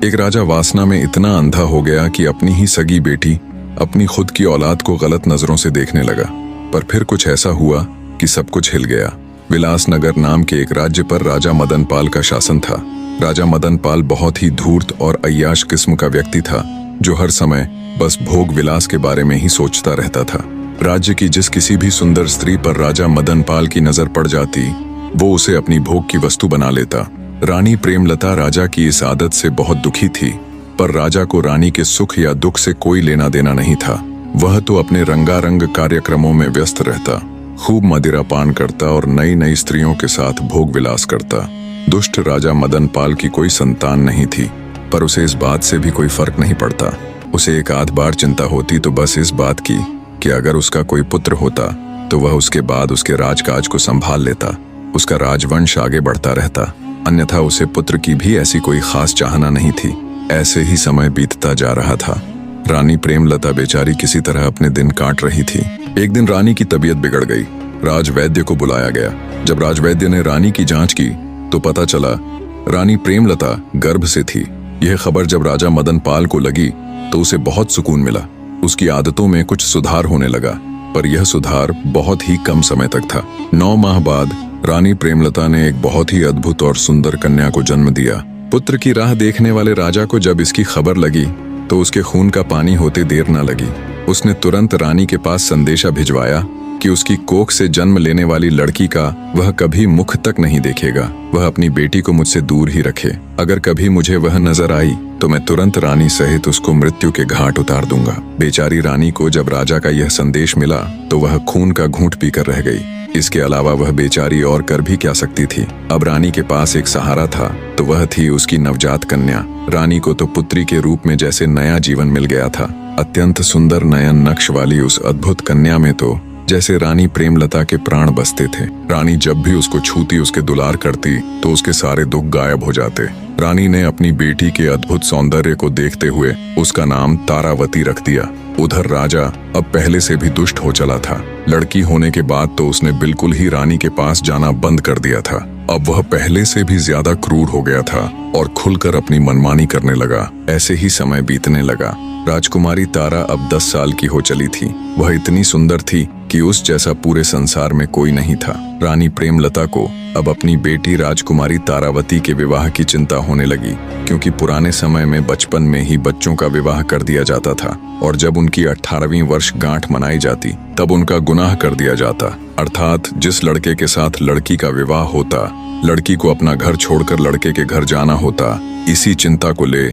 एक राजा वासना में इतना अंधा हो गया कि अपनी ही सगी बेटी अपनी खुद की औलाद को गलत नजरों से देखने लगा। पर फिर कुछ ऐसा हुआ कि सब कुछ हिल गया। विलासनगर नाम के एक राज्य पर राजा मदनपाल का शासन था। राजा मदनपाल बहुत ही धूर्त और अय्याश किस्म का व्यक्ति था, जो हर समय बस भोग विलास के बारे में ही सोचता रहता था। राज्य की जिस किसी भी सुंदर स्त्री पर राजा मदनपाल की नजर पड़ जाती, वो उसे अपनी भोग की वस्तु बना लेता। रानी प्रेमलता राजा की इस आदत से बहुत दुखी थी, पर राजा को रानी के सुख या दुख से कोई लेना देना नहीं था। वह तो अपने रंगारंग कार्यक्रमों में व्यस्त रहता, खूब मदिरा पान करता और नई नई स्त्रियों के साथ भोग विलास करता। दुष्ट राजा मदनपाल की कोई संतान नहीं थी, पर उसे इस बात से भी कोई फर्क नहीं पड़ता। उसे एक आध बार चिंता होती तो बस इस बात की कि अगर उसका कोई पुत्र होता तो वह उसके बाद उसके राजकाज को संभाल लेता, उसका राजवंश आगे बढ़ता रहता। अन्यथा उसे पुत्र की भी ऐसी कोई खास चाहना नहीं थी। ऐसे ही समय बीतता जा रहा था। रानी प्रेमलता बेचारी किसी तरह अपने दिन काट रही थी। एक दिन रानी की तबीयत बिगड़ गई। राजवैद्य को बुलाया गया। जब राजवैद्य ने रानी की जांच की तो पता चला रानी प्रेमलता गर्भ से थी। यह खबर जब राजा मदनपाल को लगी तो उसे बहुत सुकून मिला। उसकी आदतों में कुछ सुधार होने लगा, पर यह सुधार बहुत ही कम समय तक था। 9 माह बाद रानी प्रेमलता ने एक बहुत ही अद्भुत और सुंदर कन्या को जन्म दिया। पुत्र की राह देखने वाले राजा को जब इसकी खबर लगी तो उसके खून का पानी होते देर न लगी। उसने तुरंत रानी के पास संदेशा भिजवाया कि उसकी कोख से जन्म लेने वाली लड़की का वह कभी मुख तक नहीं देखेगा। वह अपनी बेटी को मुझसे दूर ही रखे। अगर कभी मुझे वह नजर आई तो मैं तुरंत रानी सहित उसको मृत्यु के घाट उतार दूंगा। बेचारी रानी को जब राजा का यह संदेश मिला तो वह खून का घूंट पीकर रह गई। इसके अलावा वह बेचारी और कर भी क्या सकती थी। अब रानी के पास एक सहारा था, तो वह थी उसकी नवजात कन्या। रानी को तो पुत्री के रूप में जैसे नया जीवन मिल गया था। अत्यंत सुंदर नयन नक्श वाली उस अद्भुत कन्या में तो जैसे रानी प्रेमलता के प्राण बसते थे। रानी जब भी उसको छूती, उसके दुलार करती तो उसके सारे दुख गायब हो जाते। रानी ने अपनी बेटी के अद्भुत सौंदर्य को देखते हुए उसका नाम तारावती रख दिया। उधर राजा अब पहले से भी दुष्ट हो चला था। लड़की होने के बाद तो उसने बिल्कुल ही रानी के पास जाना बंद कर दिया था। अब वह पहले से भी ज्यादा क्रूर हो गया था और खुलकर अपनी मनमानी करने लगा। ऐसे ही समय बीतने लगा। राजकुमारी तारा अब 10 साल की हो चली थी। वह इतनी सुंदर थी कि उस जैसा पूरे संसार में कोई नहीं था। रानी प्रेमलता को अब अपनी बेटी राजकुमारी तारावती के विवाह की चिंता होने लगी, क्योंकि पुराने समय में बचपन में ही बच्चों का विवाह कर दिया जाता था और जब उनकी 18वीं वर्ष गांठ मनाई जाती तब उनका गुनाह कर दिया जाता। अर्थात जिस लड़के के साथ लड़की का विवाह होता, लड़की को अपना घर छोड़कर लड़के के घर जाना होता। इसी चिंता को ले